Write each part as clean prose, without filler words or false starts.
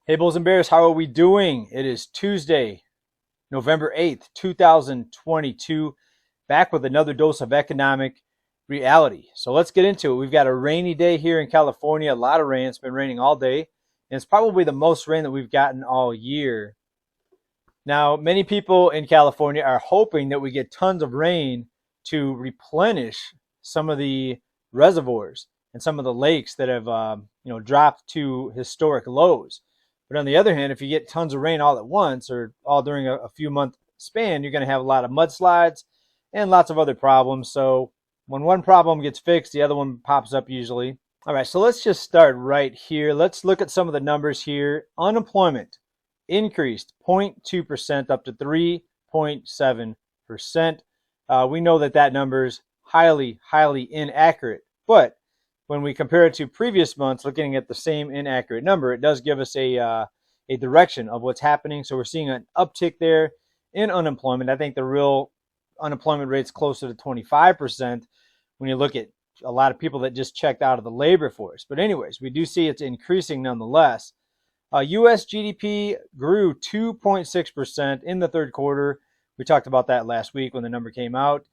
Hey, Bulls and Bears, how are we doing? It is Tuesday, November 8th, 2022, back with another dose of economic reality. So let's get into it. We've got a rainy day here in California, a lot of rain. It's been raining all day, and it's probably the most rain that we've gotten all year. Now, many people in California are hoping that we get tons of rain to replenish some of the reservoirs and some of the lakes that have dropped to historic lows. But on the other hand, if you get tons of rain all at once or all during a few month span, you're going to have a lot of mudslides and lots of other problems. So when one problem gets fixed, the other one pops up usually. All right, so let's just start right here. Let's look at some of the numbers here. Unemployment increased 0.2% up to 3.7%. We know that number is highly inaccurate, but when we compare it to previous months, looking at the same inaccurate number, it does give us a direction of what's happening. So we're seeing an uptick there in unemployment. I think the real unemployment rate's closer to 25% when you look at a lot of people that just checked out of the labor force. But anyways, we do see it's increasing nonetheless. U.S. GDP grew 2.6% in the third quarter. We talked about that last week when the number came out,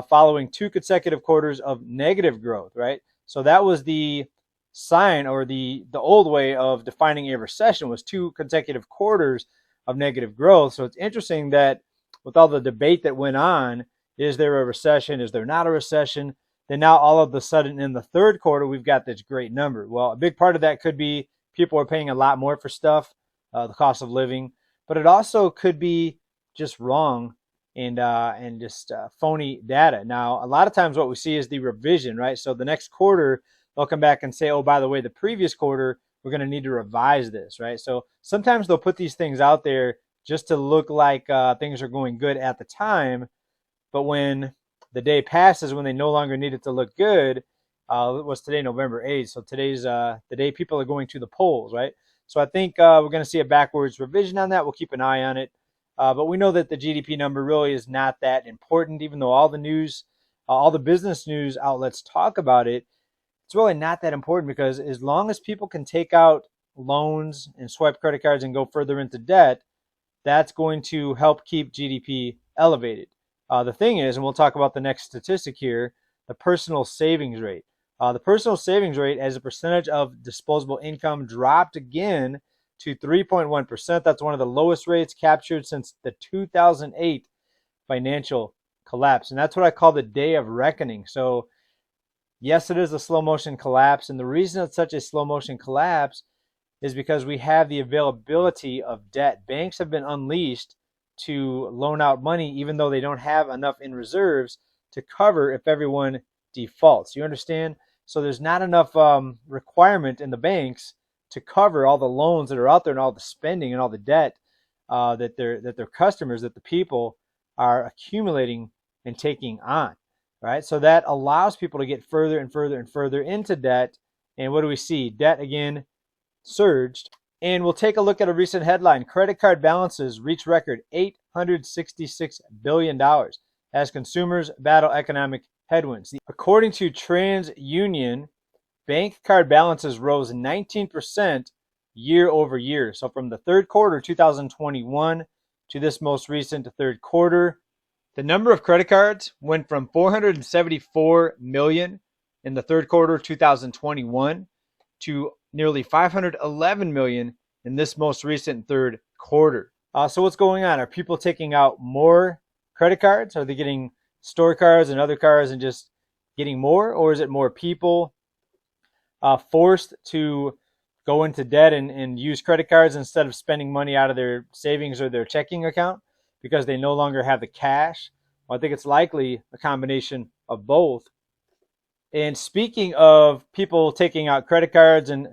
following two consecutive quarters of negative growth, right? So that was the sign, or the old way of defining a recession was two consecutive quarters of negative growth. So it's interesting that with all the debate that went on, is there a recession? Is there not a recession? Then now all of a sudden in the third quarter, we've got this great number. Well, a big part of that could be people are paying a lot more for stuff, the cost of living, but it also could be just wrong and just phony data. Now, a lot of times what we see is the revision, right? So the next quarter, they'll come back and say, oh, by the way, the previous quarter, we're going to need to revise this, right? So sometimes they'll put these things out there just to look like things are going good at the time, but when the day passes, when they no longer need it to look good, it was today, November 8th. So today's the day people are going to the polls, right? So I think we're going to see a backwards revision on that. We'll keep an eye on it. But we know that the GDP number really is not that important, even though all the news, all the business news outlets talk about it. It's really not that important because as long as people can take out loans and swipe credit cards and go further into debt, that's going to help keep GDP elevated. The thing is, and we'll talk about the next statistic here, the personal savings rate. The personal savings rate as a percentage of disposable income dropped again to 3.1%. That's one of the lowest rates captured since the 2008 financial collapse. And that's what I call the day of reckoning. So yes, it is a slow motion collapse. And the reason it's such a slow motion collapse is because we have the availability of debt. Banks have been unleashed to loan out money, even though they don't have enough in reserves to cover if everyone defaults. You understand? So there's not enough requirement in the banks to cover all the loans that are out there and all the spending and all the debt that their customers, that the people are accumulating and taking on, right? So that allows people to get further and further and further into debt. And what do we see? Debt again surged. And we'll take a look at a recent headline. Credit card balances reach record $866 billion as consumers battle economic headwinds. According to TransUnion, bank card balances rose 19% year over year. So from the third quarter 2021 to this most recent third quarter, the number of credit cards went from 474 million in the third quarter 2021 to nearly 511 million in this most recent third quarter. So what's going on? Are people taking out more credit cards? Are they getting store cards and other cards and just getting more? Or is it more people forced to go into debt and use credit cards instead of spending money out of their savings or their checking account because they no longer have the cash? Well, I think it's likely a combination of both. And speaking of people taking out credit cards and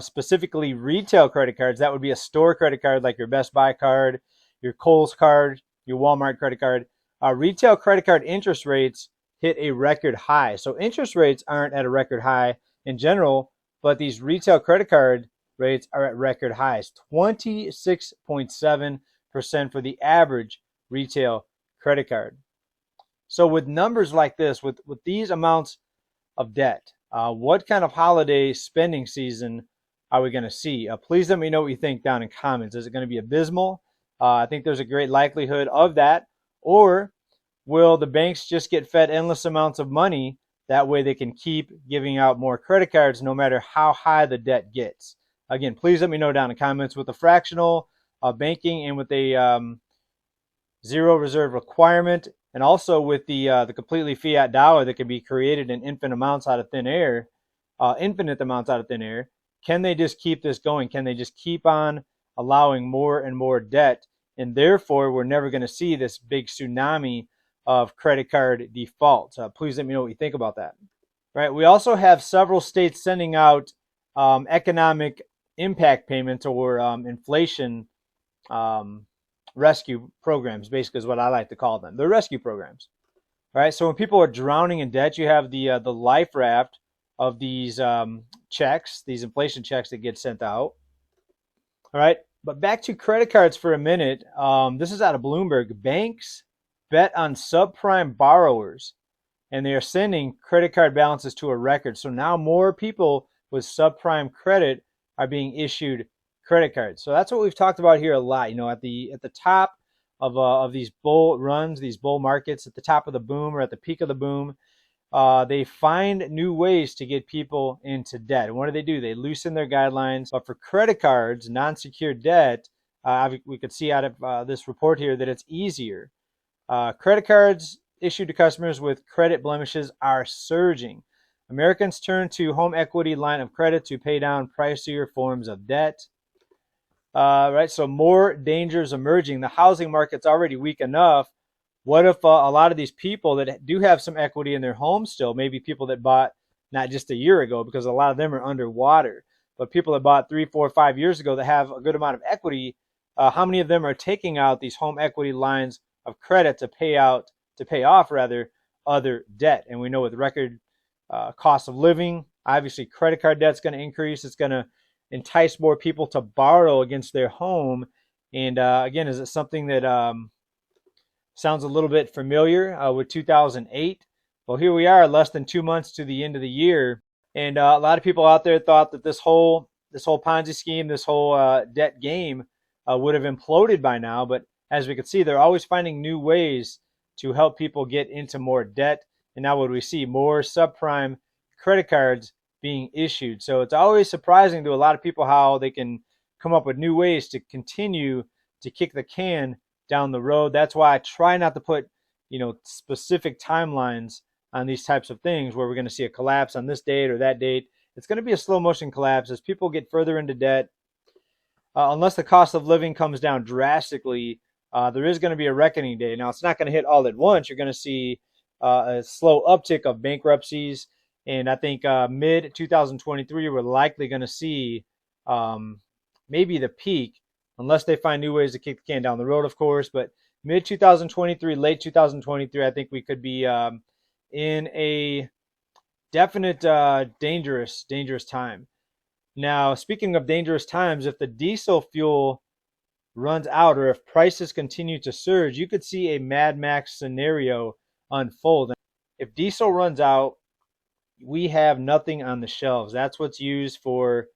specifically retail credit cards, that would be a store credit card like your Best Buy card, your Kohl's card, your Walmart credit card. Retail credit card interest rates hit a record high. So interest rates aren't at a record high in general, but these retail credit card rates are at record highs, 26.7% for the average retail credit card. So with numbers like this, with these amounts of debt, what kind of holiday spending season are we going to see? Please let me know what you think down in comments. Is it going to be abysmal? I think there's a great likelihood of that. Or will the banks just get fed endless amounts of money? That way they can keep giving out more credit cards no matter how high the debt gets. Again, please let me know down in the comments with the fractional banking and with a zero reserve requirement, and also with the completely fiat dollar that can be created in infinite amounts out of thin air. Can they just keep this going? Can they just keep on allowing more and more debt? And therefore, we're never going to see this big tsunami of credit card defaults. Please let me know what you think about that. Right. We also have several states sending out economic impact payments, or inflation rescue programs, basically is what I like to call them. They're rescue programs. All right. So when people are drowning in debt, you have the life raft of these checks, these inflation checks that get sent out. All right. But back to credit cards for a minute. This is out of Bloomberg. Banks bet on subprime borrowers, and they are sending credit card balances to a record. So now more people with subprime credit are being issued credit cards. So that's what we've talked about here a lot. You know, at the top of these bull runs, these bull markets, at the top of the boom or at the peak of the boom, they find new ways to get people into debt. And what do? They loosen their guidelines. But for credit cards, non-secured debt, we could see out of this report here that it's easier. Credit cards issued to customers with credit blemishes are surging. Americans turn to home equity line of credit to pay down pricier forms of debt. Right, so more dangers emerging. The housing market's already weak enough. What if a lot of these people that do have some equity in their home still, maybe people that bought not just a year ago, because a lot of them are underwater, but people that bought 3, 4, 5 years ago that have a good amount of equity, how many of them are taking out these home equity lines of credit to pay off other debt? And we know with record cost of living, obviously credit card debt's going to increase. It's going to entice more people to borrow against their home. And again, is it something that sounds a little bit familiar with 2008? Well, here we are, less than 2 months to the end of the year, and a lot of people out there thought that this whole Ponzi scheme, this whole debt game would have imploded by now. But as we can see, they're always finding new ways to help people get into more debt. And now what do we see? More subprime credit cards being issued. So it's always surprising to a lot of people how they can come up with new ways to continue to kick the can down the road. That's why I try not to put, specific timelines on these types of things where we're going to see a collapse on this date or that date. It's going to be a slow motion collapse as people get further into debt. Unless the cost of living comes down drastically, there is going to be a reckoning day. Now, it's not going to hit all at once. You're going to see a slow uptick of bankruptcies. And I think mid-2023, we're likely going to see maybe the peak, unless they find new ways to kick the can down the road, of course. But mid-2023, late 2023, I think we could be in a definite dangerous time. Now, speaking of dangerous times, if the diesel fuel runs out or if prices continue to surge, you could see a Mad Max scenario unfold. If diesel runs out, we have nothing on the shelves. That's what's used for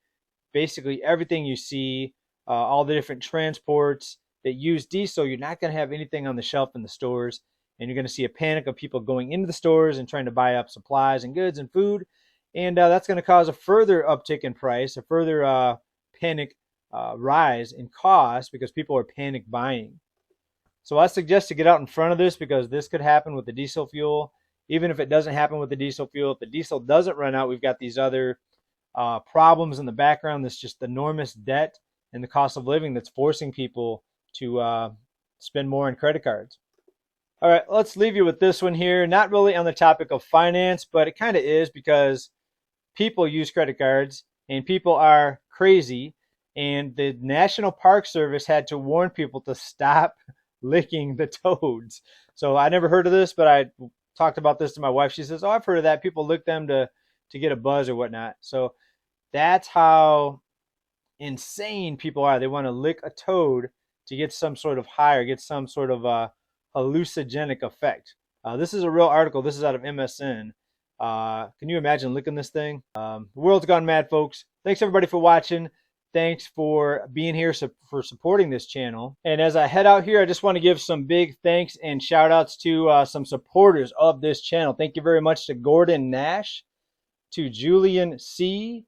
basically everything you see, all the different transports that use diesel. You're not going to have anything on the shelf in the stores, and you're going to see a panic of people going into the stores and trying to buy up supplies and goods and food, and that's going to cause a further uptick in price, a further panic rise in cost because people are panic buying. So I suggest to get out in front of this because this could happen with the diesel fuel. Even if it doesn't happen with the diesel fuel, if the diesel doesn't run out, we've got these other problems in the background. That's just enormous debt and the cost of living that's forcing people to spend more on credit cards. All right, let's leave you with this one here. Not really on the topic of finance, but it kind of is because people use credit cards and people are crazy. And the National Park Service had to warn people to stop licking the toads. So I never heard of this, but I talked about this to my wife. She says, "Oh, I've heard of that. People lick them to get a buzz or whatnot." So that's how insane people are. They want to lick a toad to get some sort of high or get some sort of hallucinogenic effect. This is a real article. This is out of MSN. Can you imagine licking this thing? The world's gone mad, folks. Thanks everybody for watching. Thanks for being here, for supporting this channel. And as I head out here, I just want to give some big thanks and shout outs to some supporters of this channel. Thank you very much to Gordon Nash, to Julian C,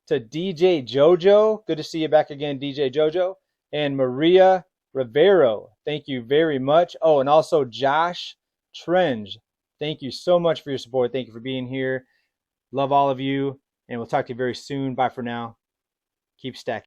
to DJ Jojo. Good to see you back again, DJ Jojo. And Maria Rivero. Thank you very much. Oh, and also Josh Trenge. Thank you so much for your support. Thank you for being here. Love all of you. And we'll talk to you very soon. Bye for now. Keep stacking.